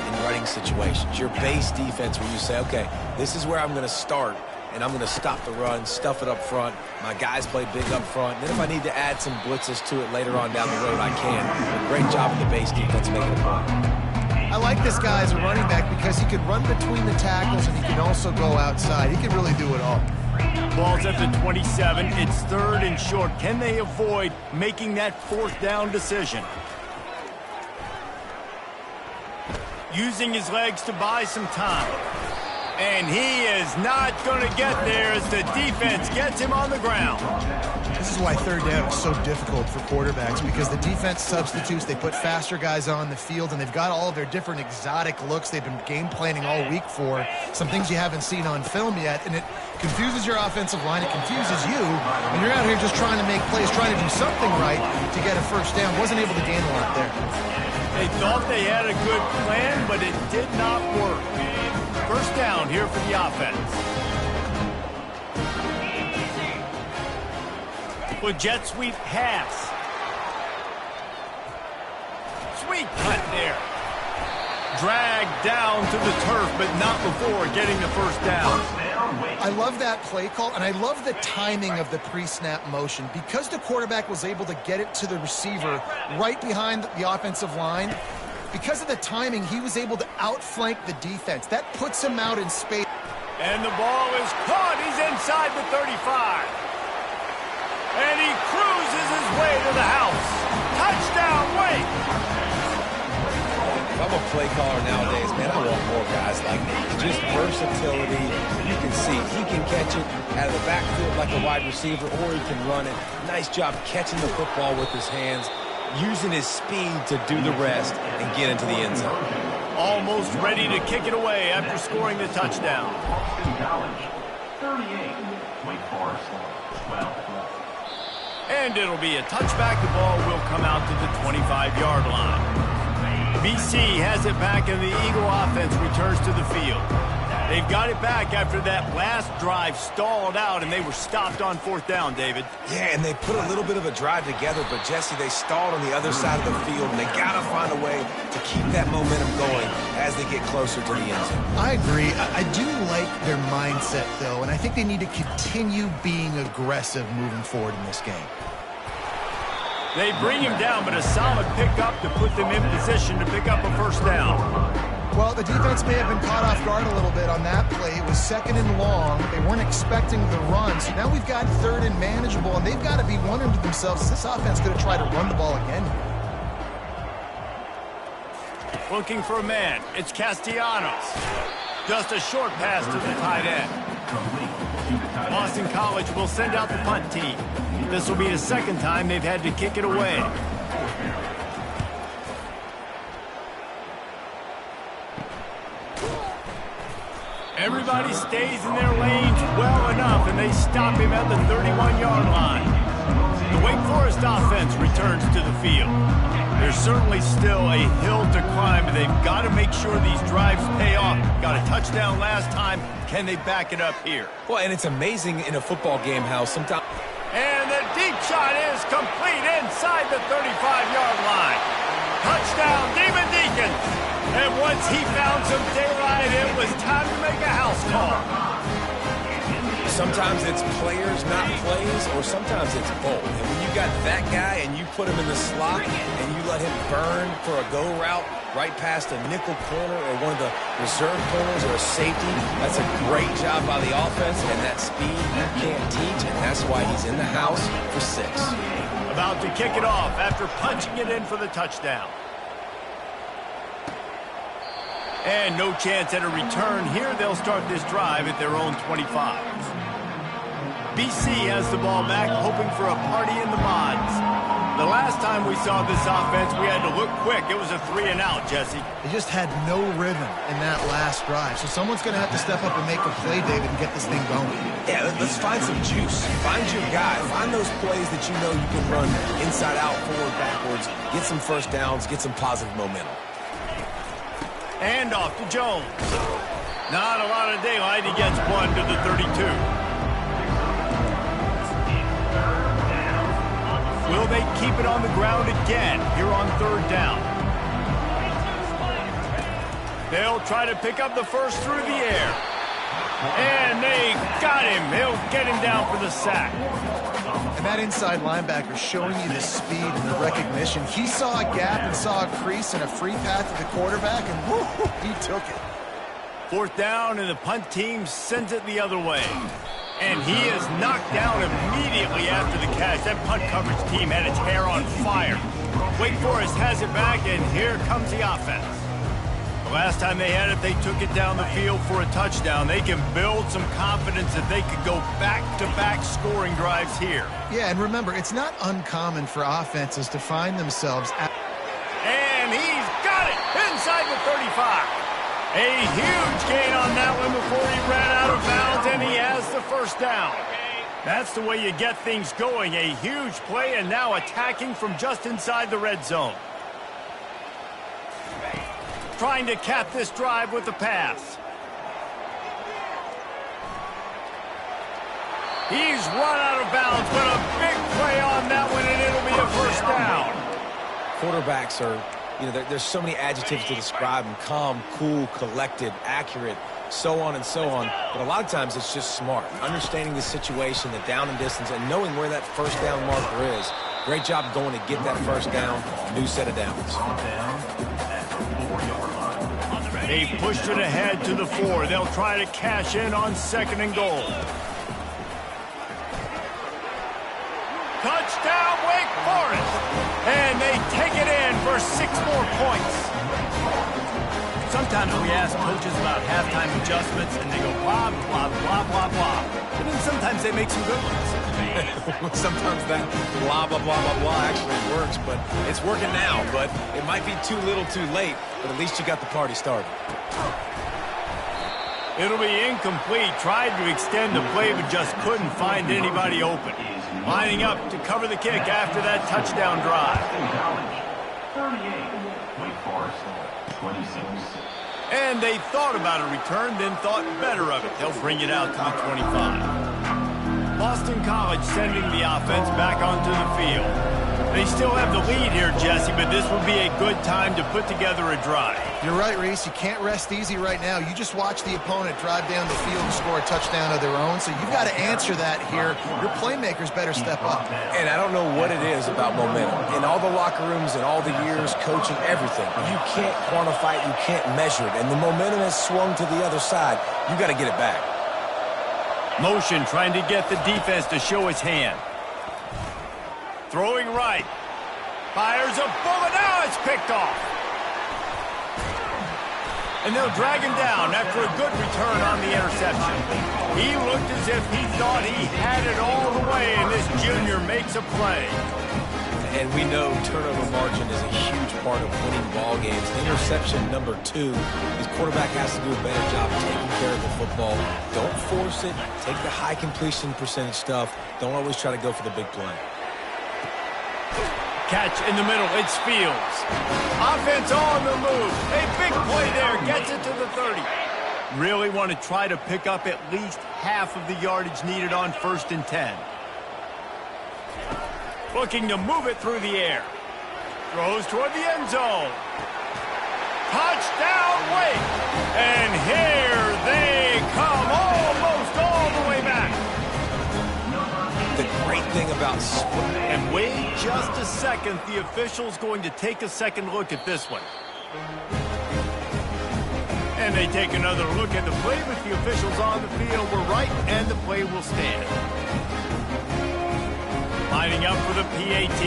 in running situations. Your base defense where you say, okay, this is where I'm going to start, and I'm going to stop the run, stuff it up front. My guys play big up front. Then if I need to add some blitzes to it later on down the road, I can. But great job of the base defense making a play. I like this guy as a running back because he can run between the tackles and he can also go outside. He can really do it all. Ball's at the 27. It's third and short. Can they avoid making that fourth down decision? Using his legs to buy some time. And he is not going to get there as the defense gets him on the ground. This is why third down is so difficult for quarterbacks, because the defense substitutes, they put faster guys on the field, and they've got all of their different exotic looks they've been game planning all week for, some things you haven't seen on film yet, and it confuses your offensive line, it confuses you, and you're out here just trying to make plays, trying to do something right to get a first down. Wasn't able to gain a lot there. They thought they had a good plan, but it did not work. First down here for the offense. With jet sweep pass. Sweet cut there. Dragged down to the turf, but not before getting the first down. I love that play call, and I love the timing of the pre-snap motion. Because the quarterback was able to get it to the receiver right behind the offensive line, because of the timing, he was able to outflank the defense. That puts him out in space. And the ball is caught. He's inside the 35. And he cruises his way to the house. Touchdown, Wake! If I'm a play caller nowadays, man, I want more guys like me. Just versatility. You can see he can catch it out of the backfield like a wide receiver, or he can run it. Nice job catching the football with his hands, using his speed to do the rest and get into the end zone. Almost ready to kick it away after scoring the touchdown. Boston College, 38. Wake Forest, 12. And it'll be a touchback. The ball will come out to the 25-yard line. BC has it back, and the Eagle offense returns to the field. They've got it back after that last drive stalled out, and they were stopped on fourth down, David. Yeah, and they put a little bit of a drive together, but, Jesse, they stalled on the other side of the field, and they got to find a way to keep that momentum going as they get closer to the end zone. I agree. I do like their mindset, though, and I think they need to continue being aggressive moving forward in this game. They bring him down, but a solid pickup to put them in position to pick up a first down. Well, the defense may have been caught off guard a little bit on that play. It was second and long. They weren't expecting the run. So now we've got third and manageable, and they've got to be wondering to themselves, is this offense going to try to run the ball again? Looking for a man. It's Castellanos. Just a short pass to the tight end. Boston College will send out the punt team. This will be the second time they've had to kick it away. Everybody stays in their lanes well enough, and they stop him at the 31-yard line. The Wake Forest offense returns to the field. There's certainly still a hill to climb, but they've got to make sure these drives pay off. Got a touchdown last time. Can they back it up here? Well, and it's amazing in a football game how sometimes... And the deep shot is complete inside the 35-yard line. Touchdown, Demon Deacons. And once he found some daylight, it was time to make a house call. Sometimes it's players, not plays, or sometimes it's both. And when you got that guy and you put him in the slot and you let him burn for a go route right past a nickel corner or one of the reserve corners or a safety, that's a great job by the offense, and that speed you can't teach, and that's why he's in the house for 6. About to kick it off after punching it in for the touchdown. And no chance at a return here. They'll start this drive at their own 25. BC has the ball back, hoping for a party in the mods. The last time we saw this offense, we had to look quick. It was a 3-and-out, Jesse. They just had no rhythm in that last drive. So someone's going to have to step up and make a play, David, and get this thing going. Yeah, let's find some juice. Find your guy. Find those plays that you know you can run inside out, forward, backwards. Get some first downs. Get some positive momentum. And off to Jones. Not a lot of daylight. He gets one to the 32. Will they keep it on the ground again here on 3rd down? They'll try to pick up the first through the air. And they got him. They'll get him down for the sack. And that inside linebacker showing you the speed and the recognition. He saw a gap and saw a crease and a free path to the quarterback, and whoo, he took it. 4th down, and the punt team sends it the other way. And he is knocked down immediately after the catch. That punt coverage team had its hair on fire. Wake Forest has it back, and here comes the offense. The last time they had it, they took it down the field for a touchdown. They can build some confidence that they could go back-to-back scoring drives here. Yeah, and remember, it's not uncommon for offenses to find themselves at... And he's got it inside the 35. A huge gain on that one before he ran out of bounds, and he has the first down. That's the way you get things going. A huge play, and now attacking from just inside the red zone. Trying to cap this drive with the pass. He's run out of bounds, but a big play on that one, and it'll be a first down. Quarterbacks are, you know, there's so many adjectives to describe them. Calm, cool, collected, accurate, so on and so on. But a lot of times it's just smart. Understanding the situation, the down and distance, and knowing where that first down marker is. Great job going to get that first down. New set of downs. They pushed it ahead to the 4. They'll try to cash in on 2nd and goal. Touchdown, Wake Forest! And they take it in for 6 more points. Sometimes we ask coaches about halftime adjustments, and they go blah, blah, blah, blah, blah. And then sometimes they make some good ones. Sometimes that blah, blah, blah, blah, blah actually works, but it's working now. But it might be too little too late, but at least you got the party started. It'll be incomplete. Tried to extend the play, but just couldn't find anybody open. Lining up to cover the kick after that touchdown drive. 38, Wake Forest, 26. And they thought about a return, then thought better of it. They'll bring it out to the 25. Boston College sending the offense back onto the field. They still have the lead here, Jesse, but this would be a good time to put together a drive. You're right, Reese. You can't rest easy right now. You just watch the opponent drive down the field and score a touchdown of their own, so you've got to answer that here. Your playmakers better step up. And I don't know what it is about momentum. In all the locker rooms and all the years, coaching, everything, you can't quantify it, you can't measure it, and the momentum has swung to the other side. You got to get it back. Motion trying to get the defense to show his hand. Throwing right. Fires a bullet. Now it's picked off. And they'll drag him down after a good return on the interception. He looked as if he thought he had it all the way, and this junior makes a play. And we know turnover margin is a huge part of winning ball games. Interception number 2, his quarterback has to do a better job of taking care of the football. Don't force it. Take the high completion percentage stuff. Don't always try to go for the big play. Catch in the middle. It's Fields. Offense on the move. A big play there. Gets it to the 30. Really want to try to pick up at least half of the yardage needed on 1st and 10. Looking to move it through the air. Throws toward the end zone. Touchdown, Wake. And here they come almost all the way back. The great thing about split. And wait just a second. The official's going to take a second look at this one. And they take another look at the play, but the officials on the field were right, and the play will stand. Lining up for the PAT.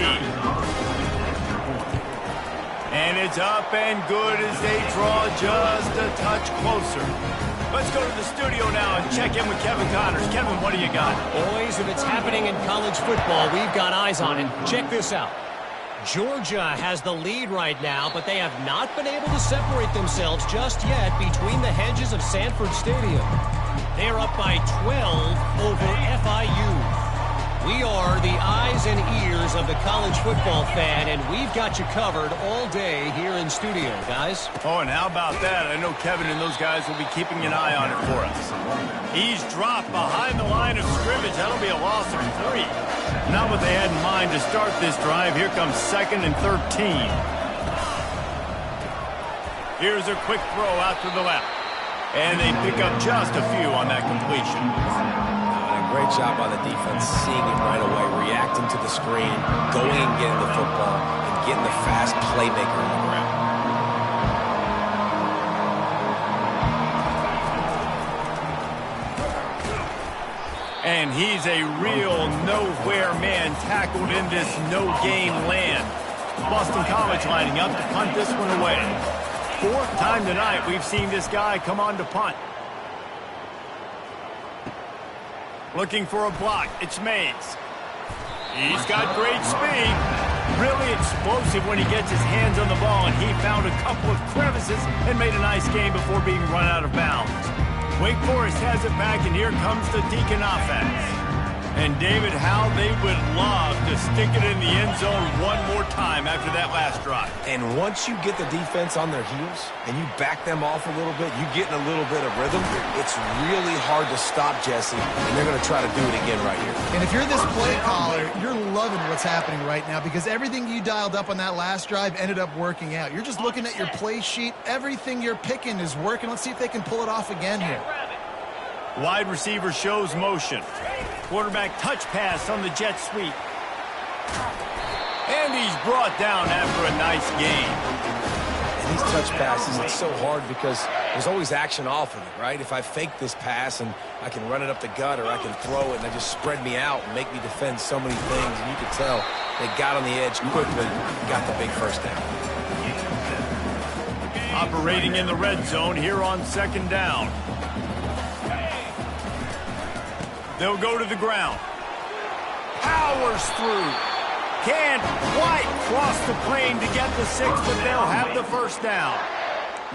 And it's up and good as they draw just a touch closer. Let's go to the studio now and check in with Kevin Connors. Kevin, what do you got? Boys, if it's happening in college football, we've got eyes on it. Check this out. Georgia has the lead right now, but they have not been able to separate themselves just yet between the hedges of Sanford Stadium. They are up by 12 over FIU. We are the eyes and ears of the college football fan, and we've got you covered all day here in studio, guys. Oh, and how about that? I know Kevin and those guys will be keeping an eye on it for us. He's dropped behind the line of scrimmage. That'll be a loss of 3. Not what they had in mind to start this drive. Here comes 2nd and 13. Here's a quick throw out to the left. And they pick up just a few on that completion. Great job by the defense, seeing him right away, reacting to the screen, going and getting the football, and getting the fast playmaker on the ground. And he's a real nowhere man tackled in this no-game land. Boston College lining up to punt this one away. 4th time tonight we've seen this guy come on to punt. Looking for a block. It's Mays. He's got great speed. Really explosive when he gets his hands on the ball, and he found a couple of crevices and made a nice game before being run out of bounds. Wake Forest has it back, and here comes the Deacon offense. And David, how they would love to stick it in the end zone one more time after that last drive. And once you get the defense on their heels and you back them off a little bit, you get in a little bit of rhythm, it's really hard to stop, Jesse, and they're going to try to do it again right here. And if you're this play caller, you're loving what's happening right now because everything you dialed up on that last drive ended up working out. You're just looking at your play sheet. Everything you're picking is working. Let's see if they can pull it off again here. Wide receiver shows motion. Quarterback touch pass on the jet sweep. And he's brought down after a nice gain. And these touch passes, it's so hard because there's always action off of it, right? If I fake this pass and I can run it up the gut or I can throw it and they just spread me out and make me defend so many things. And you can tell they got on the edge quickly and got the big first down. Operating in the red zone here on 2nd down. They'll go to the ground. Powers through. Can't quite cross the plane to get the 6, but they'll have the first down.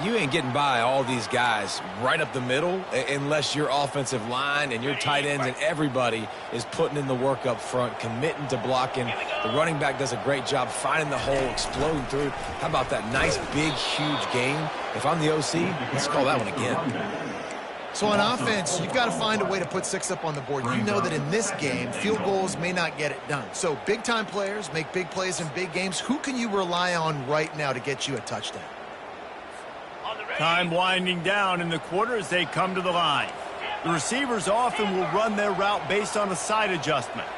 You ain't getting by all these guys right up the middle unless your offensive line and your tight ends and everybody is putting in the work up front, committing to blocking. The running back does a great job finding the hole, exploding through. How about that nice, big, huge gain? If I'm the OC, let's call that one again. So on offense, you've got to find a way to put 6 up on the board. You know that in this game, field goals may not get it done. So big-time players make big plays in big games. Who can you rely on right now to get you a touchdown? Time winding down in the quarter as they come to the line. The receivers often will run their route based on a side adjustment.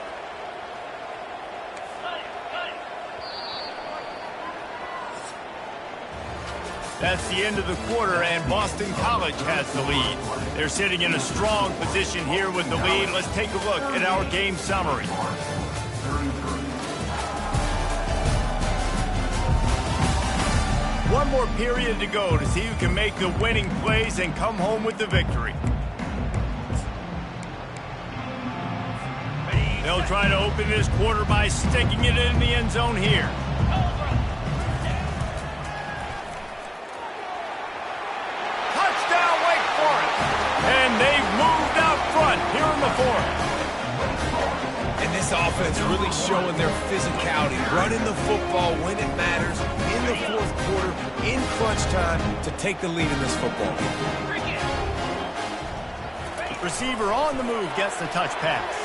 That's the end of the quarter, and Boston College has the lead. They're sitting in a strong position here with the lead. Let's take a look at our game summary. one more period to go to see who can make the winning plays and come home with the victory. They'll try to open this quarter by sticking it in the end zone here. Touchdown, Wake Forest! And they've moved out front here in the fourth. And this offense really showing their physicality, running the football when it matters, in the fourth quarter, in crunch time, to take the lead in this football game. Receiver on the move gets the touch pass.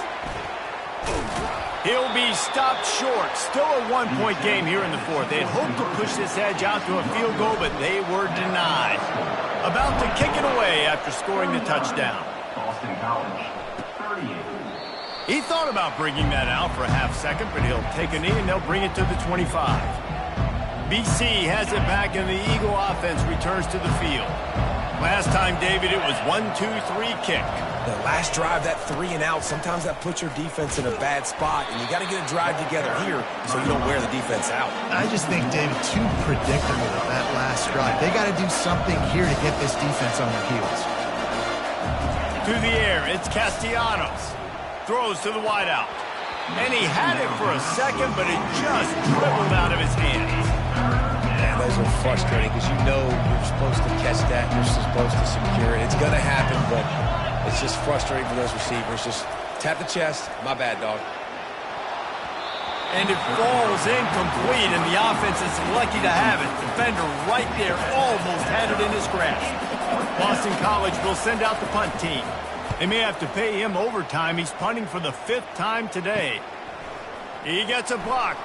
He'll be stopped short. Still a one-point game here in the fourth. They had hoped to push this edge out to a field goal, but they were denied. About to kick it away after scoring the touchdown. Boston College, 38. He thought about bringing that out for a half second, but he'll take a knee and they'll bring it to the 25. BC has it back and the Eagle offense returns to the field. Last time, David, it was 1-2-3 kick. The last drive, that 3-and-out, sometimes that puts your defense in a bad spot, and you got to get a drive together here so you don't wear the defense out. I just think, David, too predictable with that last drive. They got to do something here to get this defense on their heels. To the air, it's Castellanos. Throws to the wideout. And he had it for a second, but it just dribbled out of his hands. Man, those are frustrating because you know you're supposed to catch that, you're supposed to secure it. It's going to happen, but it's just frustrating for those receivers. Just tap the chest. My bad, dog. And it falls incomplete, and the offense is lucky to have it. Defender right there almost had it in his grasp. Boston College will send out the punt team. They may have to pay him overtime. He's punting for the 5th time today. He gets a block.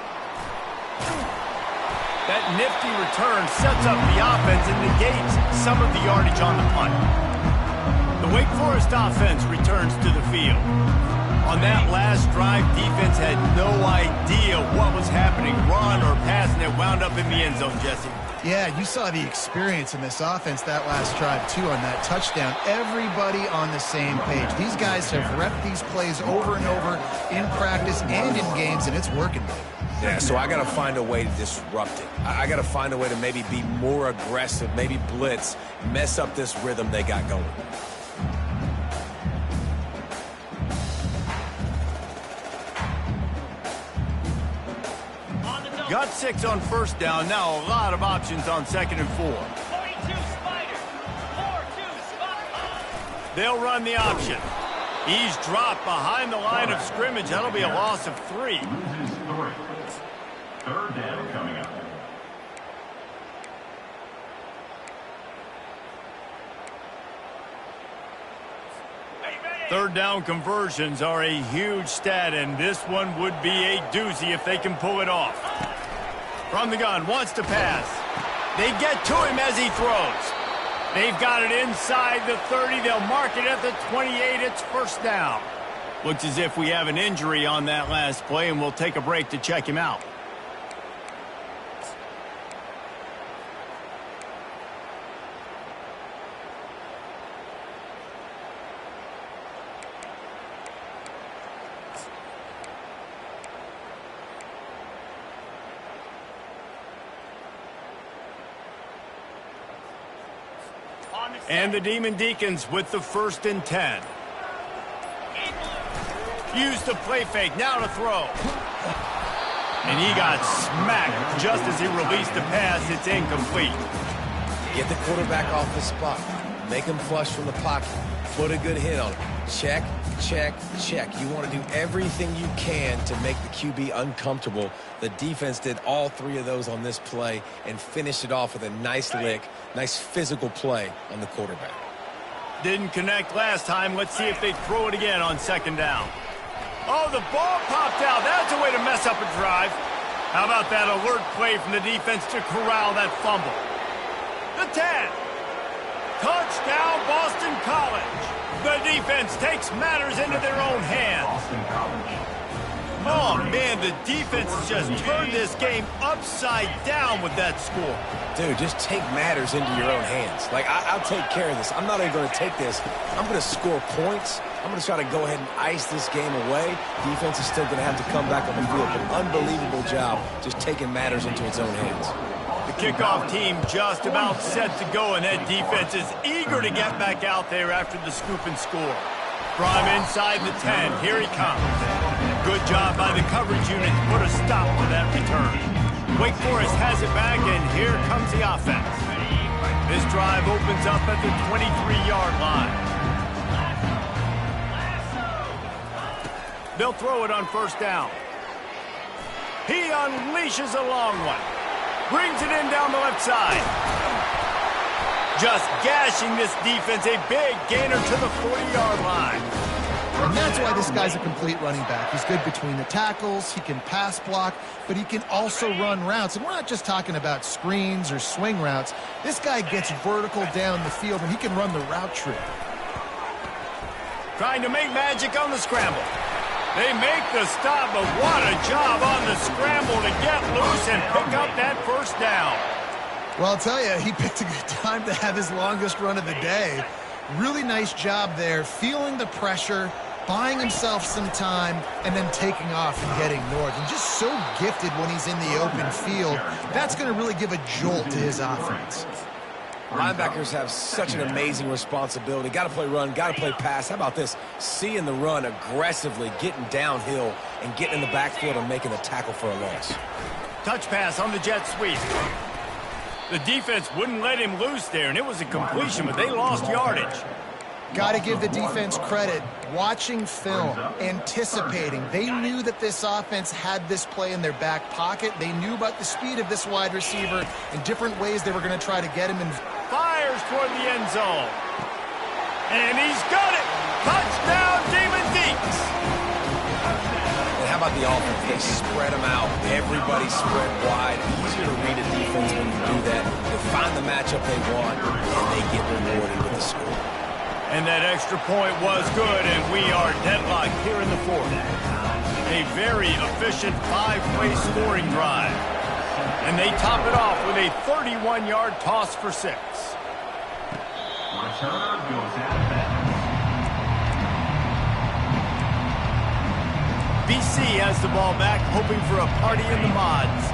That nifty return sets up the offense and negates some of the yardage on the punt. The Wake Forest offense returns to the field. On that last drive, defense had no idea what was happening. Run or pass, and it wound up in the end zone, Jesse. Yeah, you saw the experience in this offense that last drive, too, on that touchdown. Everybody on the same page. These guys have repped these plays over and over in practice and in games, and it's working. Yeah, so I got to find a way to disrupt it. I got to find a way to maybe be more aggressive, maybe blitz, mess up this rhythm they got going. Got 6 on first down. Now a lot of options on 2nd and 4. 42 Spider. 4-2 Spider. They'll run the option. He's dropped behind the line of scrimmage. That'll be a loss of 3. Loses 3. 3rd down coming up. Third down conversions are a huge stat, and this one would be a doozy if they can pull it off. From the gun, wants to pass. They get to him as he throws. They've got it inside the 30. They'll mark it at the 28. It's first down. Looks as if we have an injury on that last play, and we'll take a break to check him out. And the Demon Deacons with the 1st and 10. Use the play fake, now to throw. And he got smacked just as he released the pass. It's incomplete. Get the quarterback off the spot. Make him flush from the pocket. Put a good hit on him. Check, check, check. You want to do everything you can to make the QB uncomfortable. The defense did all 3 of those on this play and finished it off with a nice lick, nice physical play on the quarterback. Didn't connect last time. Let's see if they throw it again on 2nd down. Oh, the ball popped out. That's a way to mess up a drive. How about that alert play from the defense to corral that fumble? The 10. Touchdown, Boston College. The defense takes matters into their own hands. Boston College. Oh, man, the defense has just turned this game upside down with that score. Dude, just take matters into your own hands. Like, I'll take care of this. I'm not even going to take this. I'm going to score points. I'm going to try to go ahead and ice this game away. Defense is still going to have to come back on the field. But unbelievable job just taking matters into its own hands. The kickoff team just about set to go, and that defense is eager to get back out there after the scoop and score. From inside the 10, here he comes. Good job by the coverage unit to put a stop to that return. Wake Forest has it back, and here comes the offense. This drive opens up at the 23-yard line. They'll throw it on first down. He unleashes a long one. Brings it in down the left side. Just gashing this defense, a big gainer to the 40-yard line. And that's why this guy's a complete running back. He's good between the tackles, he can pass block, but he can also run routes. And we're not just talking about screens or swing routes. This guy gets vertical down the field, and he can run the route tree. Trying to make magic on the scramble. They make the stop, but what a job on the scramble to get loose and pick up that first down. Well, I'll tell you, he picked a good time to have his longest run of the day. Really nice job there, feeling the pressure, buying himself some time, and then taking off and heading north. And just so gifted when he's in the open field. That's going to really give a jolt to his offense. Linebackers have such an amazing responsibility. Got to play run, got to play pass. How about this? Seeing the run aggressively, getting downhill, and getting in the backfield and making the tackle for a loss. Touch pass on the jet sweep. The defense wouldn't let him loose there, and it was a completion, but they lost yardage. Got to give the defense credit. Watching film, anticipating. They knew that this offense had this play in their back pocket. They knew about the speed of this wide receiver and different ways they were going to try to get him in. Fires toward the end zone. And he's got it. Touchdown, Demon Deeks. And how about the offense? They spread them out. Everybody spread wide. Easier to read a defense when you do that. They find the matchup they want, and they get rewarded with the score. And that extra point was good, and we are deadlocked here in the fourth. A very efficient five-play scoring drive. And they top it off with a 31-yard toss for 6. Returner goes out of bounds. BC has the ball back, hoping for a party in the mods.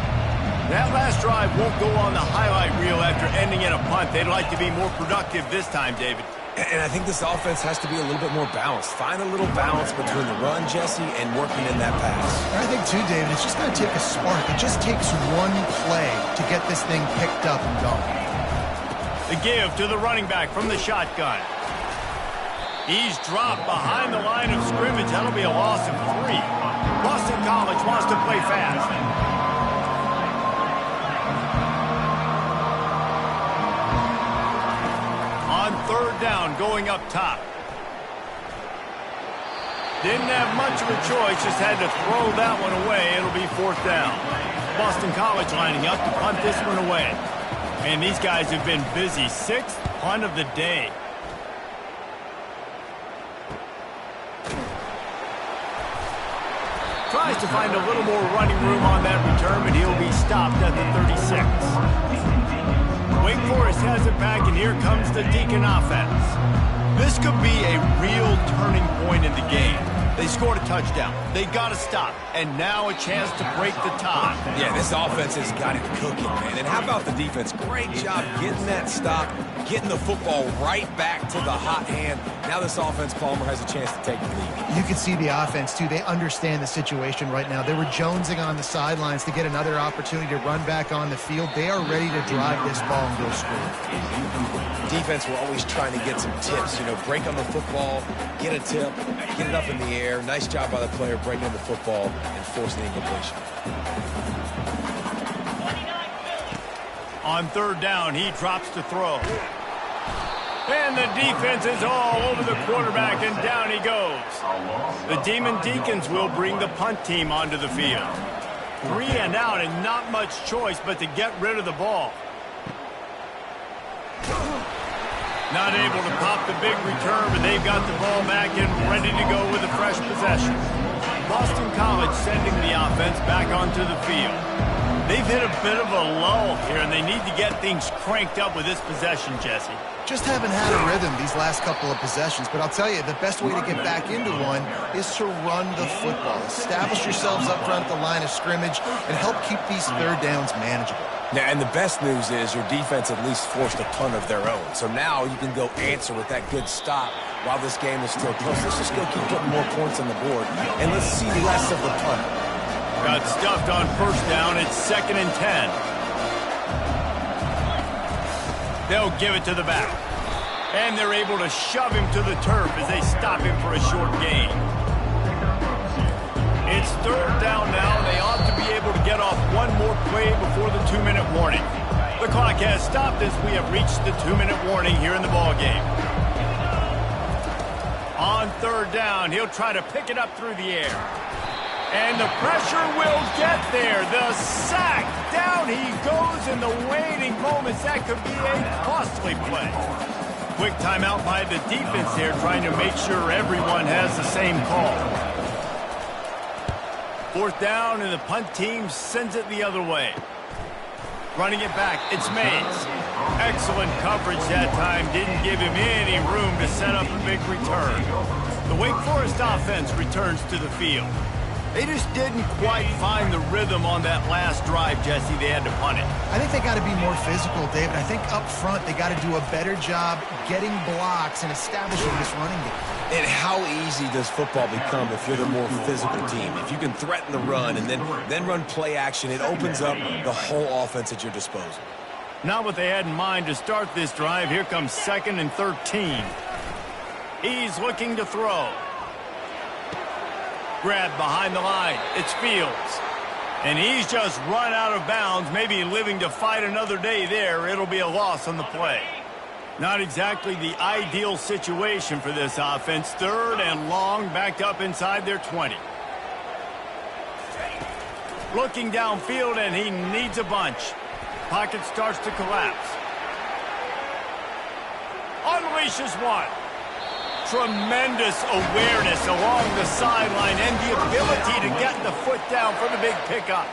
That last drive won't go on the highlight reel after ending in a punt. They'd like to be more productive this time, David. And I think this offense has to be a little bit more balanced. Find a little balance between the run, Jesse, and working in that pass. I think, too, David, it's just going to take a spark. It just takes one play to get this thing picked up and going. The give to the running back from the shotgun. He's dropped behind the line of scrimmage. That'll be a loss of 3. Boston College wants to play fast. On third down, going up top. Didn't have much of a choice, just had to throw that one away. It'll be fourth down. Boston College lining up to punt this one away. And these guys have been busy. 6th punt of the day. Tries to find a little more running room on that return, but he'll be stopped at the 36. Wake Forest has it back, and here comes the Deacon offense. This could be a real turning point in the game. They scored a touchdown. They got to stop, and now a chance to break the tie. Yeah, this offense has got it cooking, man. And how about the defense? Great job getting that stop, getting the football right back to the hot hand. Now this offense, Palmer, has a chance to take the lead. You can see the offense, too. They understand the situation right now. They were jonesing on the sidelines to get another opportunity to run back on the field. They are ready to drive this ball and go score. Defense, we're always trying to get some tips. You know, break on the football, get a tip, get it up in the air. Nice job by the player breaking on the football and forcing the incompletion. On third down, he drops to throw. And the defense is all over the quarterback, and down he goes. The Demon Deacons will bring the punt team onto the field. 3 and out, and not much choice but to get rid of the ball. Not able to pop the big return, but they've got the ball back and ready to go with a fresh possession. Boston College sending the offense back onto the field. They've hit a bit of a lull here, and they need to get things cranked up with this possession, Jesse. Just haven't had a rhythm these last couple of possessions, but I'll tell you, the best way to get back into one is to run the football. Establish yourselves up front at the line of scrimmage and help keep these third downs manageable. Now, and the best news is your defense at least forced a punt of their own. So now you can go answer with that good stop while this game is still close. Let's just go keep putting more points on the board, and let's see less of the punt. Got stuffed on first down. It's 2nd and 10. They'll give it to the back. And they're able to shove him to the turf as they stop him for a short gain. It's 3rd down now, and they ought to be able to get off one more play before the 2-minute warning. The clock has stopped as we have reached the 2-minute warning here in the ballgame. On 3rd down, he'll try to pick it up through the air. And the pressure will get there. The sack. Down he goes in the waiting moments. That could be a costly play. Quick timeout by the defense here, trying to make sure everyone has the same call. 4th down, and the punt team sends it the other way. Running it back, it's Mays. Excellent coverage that time. Didn't give him any room to set up a big return. The Wake Forest offense returns to the field. They just didn't quite find the rhythm on that last drive, Jesse. They had to punt it. I think they got to be more physical, David. I think up front they got to do a better job getting blocks and establishing this running game. And how easy does football become if you're the more physical team? If you can threaten the run and then run play action, it opens up the whole offense at your disposal. Not what they had in mind to start this drive. Here comes 2nd and 13. He's looking to throw. Grab behind the line. It's Fields. And he's just run out of bounds, maybe living to fight another day there. It'll be a loss on the play. Not exactly the ideal situation for this offense. 3rd and long, backed up inside their 20. Looking downfield, and he needs a bunch. Pocket starts to collapse. Unleashes one. Tremendous awareness along the sideline and the ability to get the foot down for the big pickup.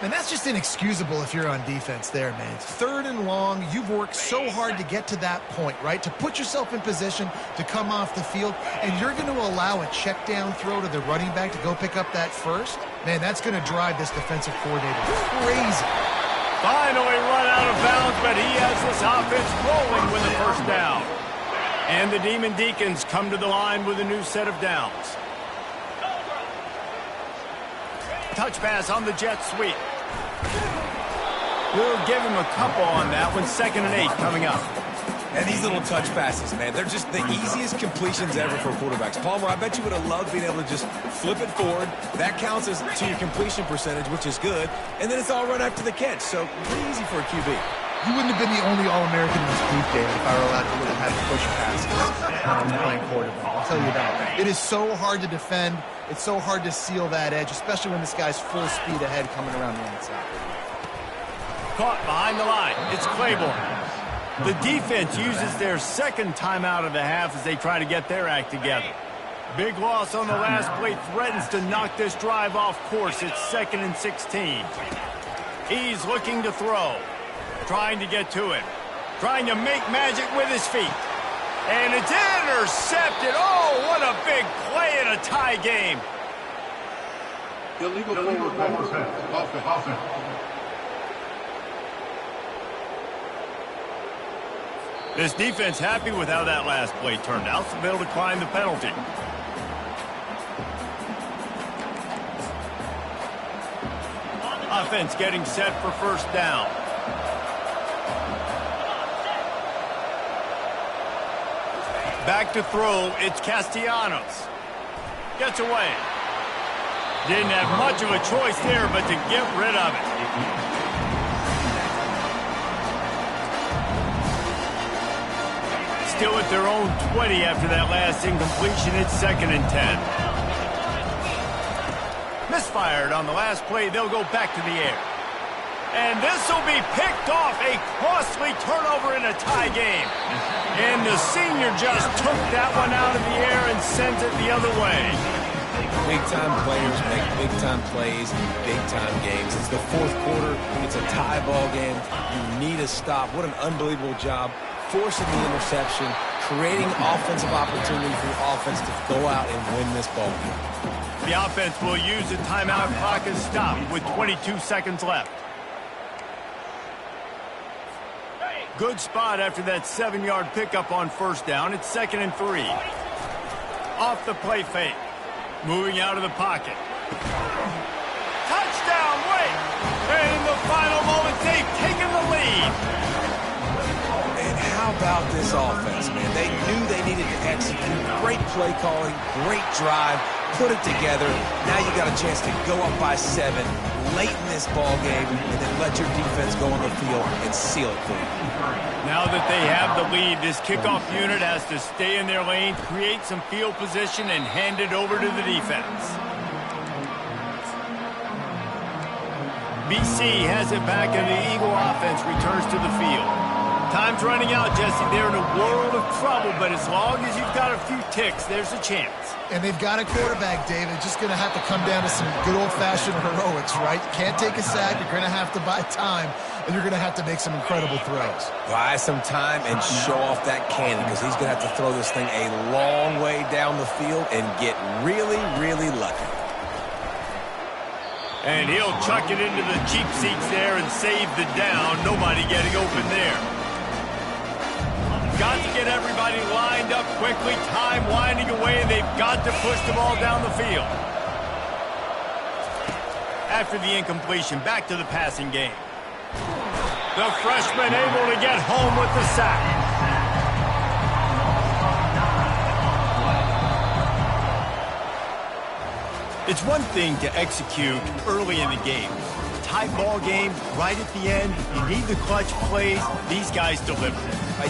And that's just inexcusable if you're on defense there, man. 3rd and long, you've worked so hard to get to that point, right? To put yourself in position to come off the field, and you're going to allow a check down throw to the running back to go pick up that first? Man, that's going to drive this defensive coordinator crazy. Finally run out of bounds, but he has this offense rolling with a first down. And the Demon Deacons come to the line with a new set of downs. Touch pass on the jet sweep. We'll give him a couple on that one. 2nd and 8 coming up. And these little touch passes, man, they're just the easiest completions ever for quarterbacks. Palmer, I bet you would have loved being able to just flip it forward. That counts as to your completion percentage, which is good. And then it's all run after the catch. So pretty easy for a QB. You wouldn't have been the only All-American in this group, David, if I were allowed to look at push passes playing quarterback. I'll tell you that. It is so hard to defend. It's so hard to seal that edge, especially when this guy's full speed ahead coming around the inside. Caught behind the line. It's Claiborne. The defense uses their 2nd timeout of the half as they try to get their act together. Big loss on the last play threatens to knock this drive off course. It's 2nd and 16. He's looking to throw. Trying to get to it. Trying to make magic with his feet. And it's intercepted. Oh, what a big play in a tie game. Illegal forward pass. Offense. This defense happy with how that last play turned out, so they'll decline the penalty. Offense getting set for first down. Back to throw, it's Castellanos. Gets away. Didn't have much of a choice there, but to get rid of it. Still at their own 20 after that last incompletion. It's 2nd and 10. Misfired on the last play. They'll go back to the air. And this will be picked off. A costly turnover in a tie game. And the senior just took that one out of the air and sent it the other way. Big-time players make big-time plays in big-time games. It's the 4th quarter. It's a tie ball game. You need a stop. What an unbelievable job forcing the interception, creating offensive opportunity for the offense to go out and win this ball game. The offense will use the timeout clock as stopped with 22 seconds left. Good spot after that 7-yard pickup on first down. It's 2nd and 3. Off the play fake. Moving out of the pocket. Touchdown, Wake! And in the final moments, they've taken the lead. And how about this offense, man? They knew they needed to execute. Great play calling, great drive, put it together. Now you got a chance to go up by 7 late in this ball game and then let your defense go on the field and seal it for you. Now that they have the lead, this kickoff unit has to stay in their lane, create some field position, and hand it over to the defense. BC has it back, and the Eagle offense returns to the field. Time's running out, Jesse. They're in a world of trouble, but as long as you've got a few ticks, there's a chance. And they've got a quarterback, David. Just going to have to come down to some good old-fashioned heroics, right? You can't take a sack. You're going to have to buy time, and you're going to have to make some incredible throws. Buy some time and show off that cannon because he's going to have to throw this thing a long way down the field and get really, really lucky. And he'll chuck it into the cheap seats there and save the down. Nobody getting open there. Got to get everybody lined up quickly. Time winding away, and they've got to push the ball down the field. After the incompletion, back to the passing game. The freshman able to get home with the sack. It's one thing to execute early in the game. Tight ball game, right at the end. You need the clutch plays. These guys deliver.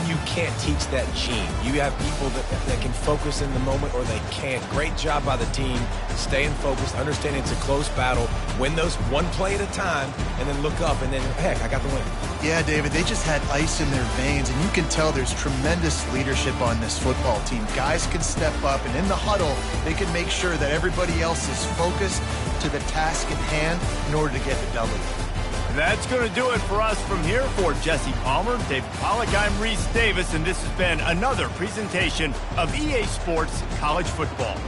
You can't teach that gene. You have people that can focus in the moment or they can't. Great job by the team, staying focused, understanding it's a close battle, win those one play at a time, and then look up, and then, heck, I got the win. Yeah, David, they just had ice in their veins, and you can tell there's tremendous leadership on this football team. Guys can step up, and in the huddle, they can make sure that everybody else is focused to the task at hand in order to get the W. That's going to do it for us from here. For Jesse Palmer, David Pollack, I'm Reese Davis, and this has been another presentation of EA Sports College Football.